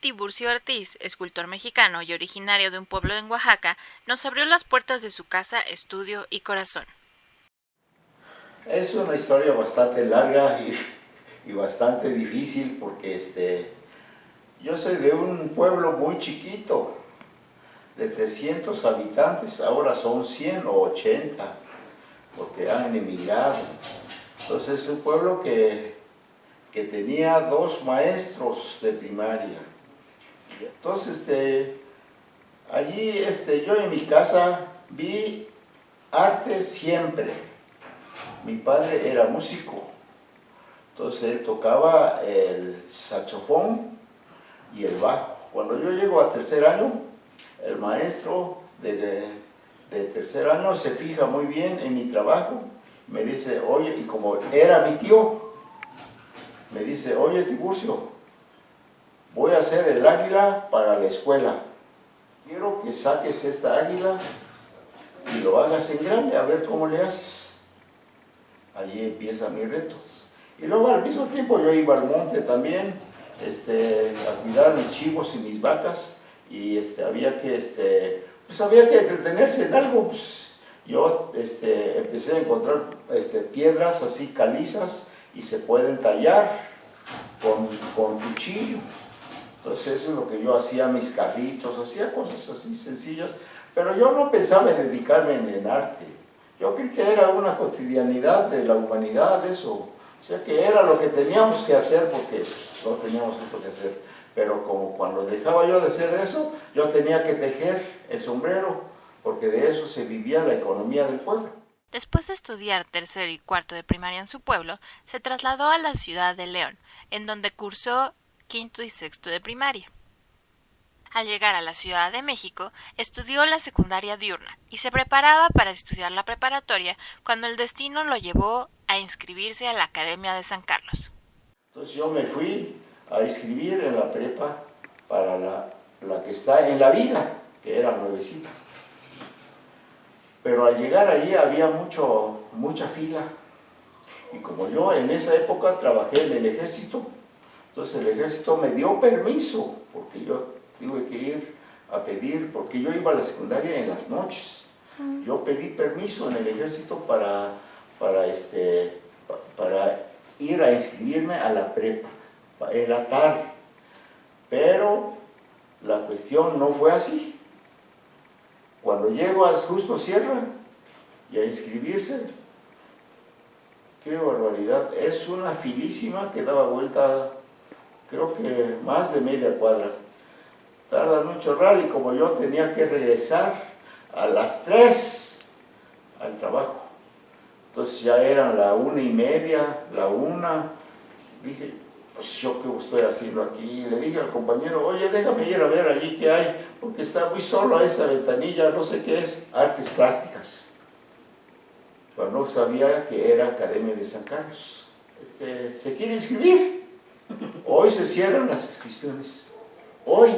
Tiburcio Ortiz, escultor mexicano y originario de un pueblo en Oaxaca, nos abrió las puertas de su casa, estudio y corazón. Es una historia bastante larga y bastante difícil porque yo soy de un pueblo muy chiquito, de 300 habitantes, ahora son 100 o 80, porque han emigrado. Entonces es un pueblo que tenía 2 maestros de primaria. Entonces allí yo en mi casa vi arte siempre. Mi padre era músico, entonces él tocaba el saxofón y el bajo. Cuando yo llego a tercer año, el maestro de tercer año se fija muy bien en mi trabajo, me dice, oye, y como era mi tío, me dice, oye Tiburcio, voy a hacer el águila para la escuela. Quiero que saques esta águila y lo hagas en grande, a ver cómo le haces. Allí empiezan mis retos. Y luego al mismo tiempo yo iba al monte también, a cuidar mis chivos y mis vacas, y había que entretenerse en algo. Pues, yo empecé a encontrar piedras así calizas y se pueden tallar con cuchillo. Entonces eso es lo que yo hacía, mis carritos, hacía cosas así sencillas, pero yo no pensaba en dedicarme en arte. Yo creí que era una cotidianidad de la humanidad eso, o sea que era lo que teníamos que hacer porque pues, no teníamos esto que hacer. Pero como cuando dejaba yo de hacer eso, yo tenía que tejer el sombrero, porque de eso se vivía la economía del pueblo. Después de estudiar tercero y cuarto de primaria en su pueblo, se trasladó a la ciudad de León, en donde cursó quinto y sexto de primaria. Al llegar a la Ciudad de México, estudió la secundaria diurna y se preparaba para estudiar la preparatoria cuando el destino lo llevó a inscribirse a la Academia de San Carlos. Entonces yo me fui a inscribir en la prepa para la que está en La Viga, que era nuevecita. Pero al llegar allí había mucha fila. Y como yo en esa época trabajé en el ejército, entonces el ejército me dio permiso, porque yo tuve que ir a pedir, porque yo iba a la secundaria en las noches. Yo pedí permiso en el ejército para ir a inscribirme a la prepa. Era tarde, pero la cuestión no fue así. Cuando llego a Justo Sierra y a inscribirse, qué barbaridad, es una filísima que daba vuelta, creo que más de media cuadra. Tardan un chorral y como yo tenía que regresar a las 3 al trabajo, entonces ya eran la 1:30, la 1, dije, pues yo qué estoy haciendo aquí, le dije al compañero, oye, déjame ir a ver allí qué hay, porque está muy solo esa ventanilla, no sé qué es, artes plásticas. Pero no sabía que era Academia de San Carlos. ¿Se quiere inscribir? Hoy se cierran las inscripciones. Hoy,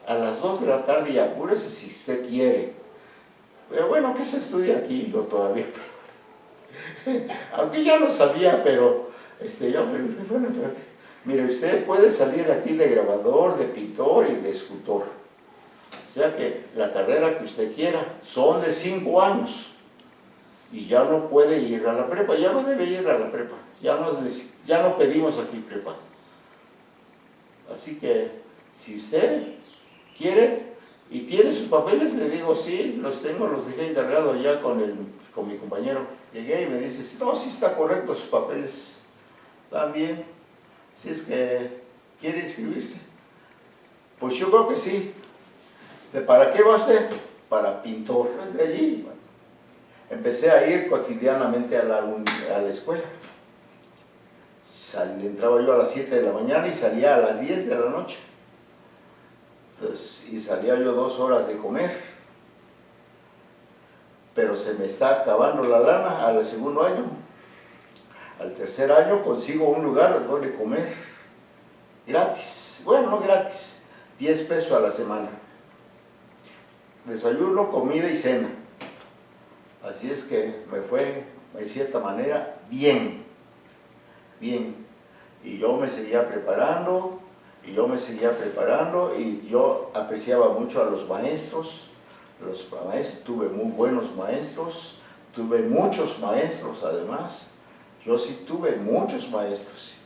a las 2 de la tarde, y apúrese si usted quiere. Pero bueno, ¿qué se estudia aquí? Yo todavía. Aunque ya lo sabía, pero yo pregunté, bueno, mire, usted puede salir aquí de grabador, de pintor y de escultor. O sea que la carrera que usted quiera son de 5 años. Y ya no puede ir a la prepa, ya no debe ir a la prepa, ya no pedimos aquí prepa. Así que, si usted quiere y tiene sus papeles, le digo, sí, los tengo, los dejé encargados ya con mi compañero. Llegué y me dice, no, sí está correcto, sus papeles están bien, si es que quiere inscribirse. Pues yo creo que sí. ¿Para qué va usted? Para pintor, es de allí. Empecé a ir cotidianamente a la escuela. Entraba yo a las 7 de la mañana y salía a las 10 de la noche. Entonces, y salía yo 2 horas de comer. Pero se me está acabando la lana al segundo año. Al tercer año consigo un lugar donde comer. Gratis. Bueno, no gratis. 10 pesos a la semana. Desayuno, comida y cena. Así es que me fue, de cierta manera, bien. Y yo me seguía preparando y yo me seguía preparando y yo apreciaba mucho a los maestros. Tuve muy buenos maestros, tuve muchos maestros además. Yo sí tuve muchos maestros.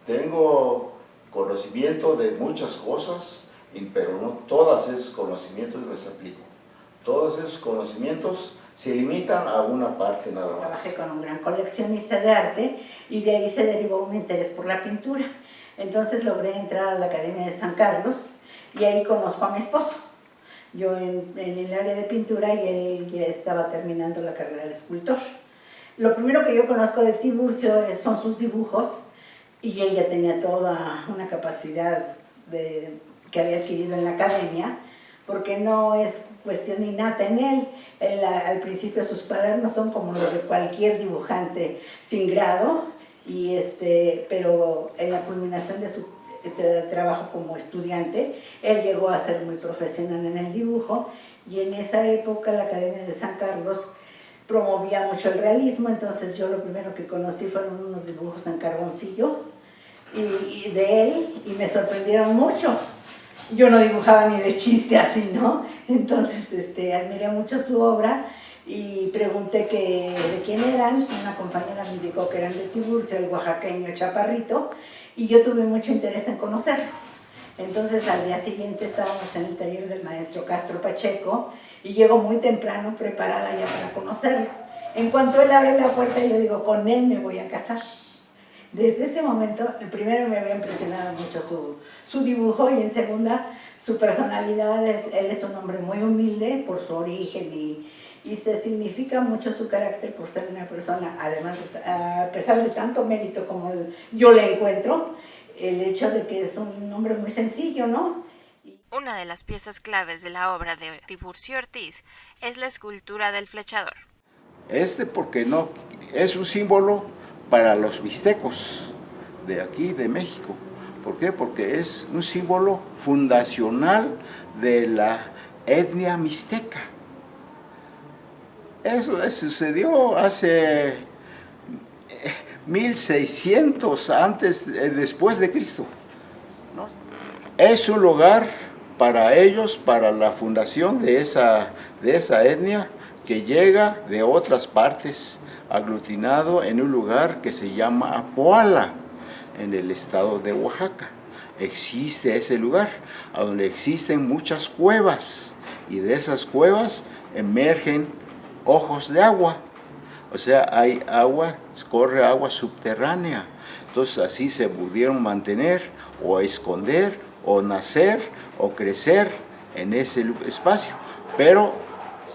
Tengo conocimiento de muchas cosas, pero no todos esos conocimientos los aplico. Todos esos conocimientos se limitan a una parte nada más. Trabajé con un gran coleccionista de arte y de ahí se derivó un interés por la pintura. Entonces logré entrar a la Academia de San Carlos y ahí conozco a mi esposo. Yo en el área de pintura y él ya estaba terminando la carrera de escultor. Lo primero que yo conozco de Tiburcio son sus dibujos y él ya tenía toda una capacidad que había adquirido en la academia, porque no es cuestión innata en él. Al principio sus cuadernos son como los de cualquier dibujante sin grado, pero en la culminación de su trabajo como estudiante, él llegó a ser muy profesional en el dibujo, y en esa época la Academia de San Carlos promovía mucho el realismo. Entonces yo lo primero que conocí fueron unos dibujos en carboncillo y de él, y me sorprendieron mucho. Yo no dibujaba ni de chiste así, ¿no? Entonces admiré mucho su obra y pregunté de quién eran. Una compañera me indicó que eran de Tiburcio, el oaxaqueño chaparrito, y yo tuve mucho interés en conocerlo. Entonces al día siguiente estábamos en el taller del maestro Castro Pacheco y llego muy temprano preparada ya para conocerlo. En cuanto él abre la puerta, yo digo, con él me voy a casar. Desde ese momento, el primero me había impresionado mucho su dibujo, y en segunda, su personalidad. Él es un hombre muy humilde por su origen y se significa mucho su carácter por ser una persona, además, a pesar de tanto mérito como yo le encuentro, el hecho de que es un hombre muy sencillo, ¿no? Una de las piezas claves de la obra de Tiburcio Ortiz es la escultura del flechador. Porque no es un símbolo para los mixtecos de aquí, de México. ¿Por qué? Porque es un símbolo fundacional de la etnia mixteca. Eso sucedió hace 1600 después de Cristo, ¿no? Es un lugar para ellos, para la fundación de esa etnia, que llega de otras partes, aglutinado en un lugar que se llama Apoala, en el estado de Oaxaca. Existe ese lugar, a donde existen muchas cuevas, y de esas cuevas emergen ojos de agua. O sea, hay agua, corre agua subterránea. Entonces así se pudieron mantener, o esconder, o nacer, o crecer en ese espacio. Pero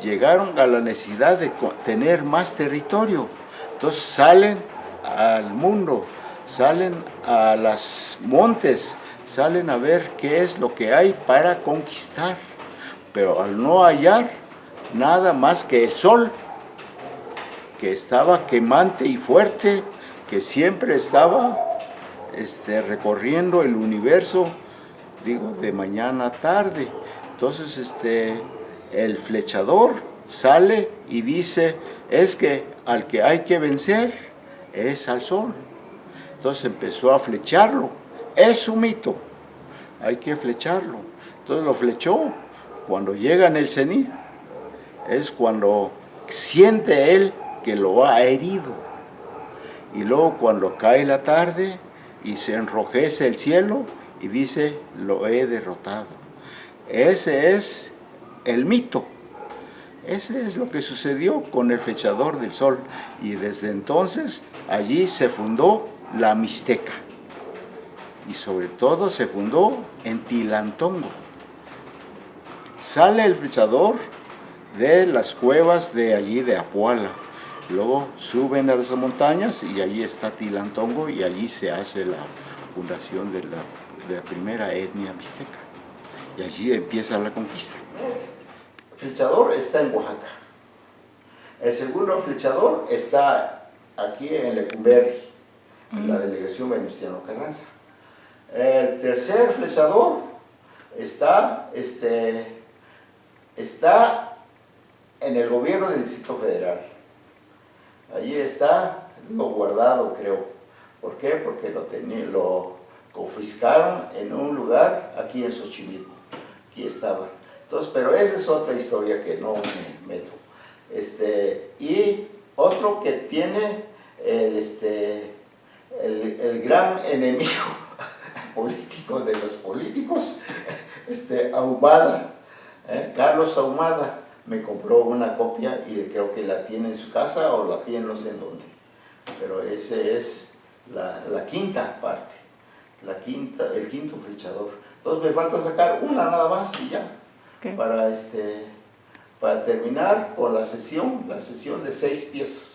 llegaron a la necesidad de tener más territorio. Entonces salen al mundo, salen a los montes, salen a ver qué es lo que hay para conquistar. Pero al no hallar nada más que el sol, que estaba quemante y fuerte, que siempre estaba recorriendo el universo, digo, de mañana a tarde. Entonces el flechador sale y dice, es que al que hay que vencer es al sol. Entonces empezó a flecharlo. Es un mito, hay que flecharlo. Entonces lo flechó. Cuando llega en el cenit, es cuando siente él que lo ha herido. Y luego cuando cae la tarde y se enrojece el cielo y dice, lo he derrotado. Ese es el mito. Ese es lo que sucedió con el flechador del sol. Y desde entonces allí se fundó la Mixteca. Y sobre todo se fundó en Tilantongo. Sale el flechador de las cuevas de allí de Apoala. Luego suben a las montañas y allí está Tilantongo, y allí se hace la fundación de la primera etnia mixteca. Y allí empieza la conquista. El flechador está en Oaxaca. El segundo flechador está aquí en Lecumberri, en la delegación Venustiano Carranza. El tercer flechador está en el gobierno del Distrito Federal. Allí está, guardado, creo. ¿Por qué? Porque lo confiscaron en un lugar aquí en Xochimilco. Aquí estaba. Entonces, pero esa es otra historia que no me meto. Y otro que tiene el gran enemigo político de los políticos, Ahumada, Carlos Ahumada, me compró una copia y creo que la tiene en su casa o la tiene no sé en dónde. Pero ese es la quinta parte, el quinto flechador. Entonces me falta sacar una nada más y ya, Okay. para terminar con la sesión de 6 piezas.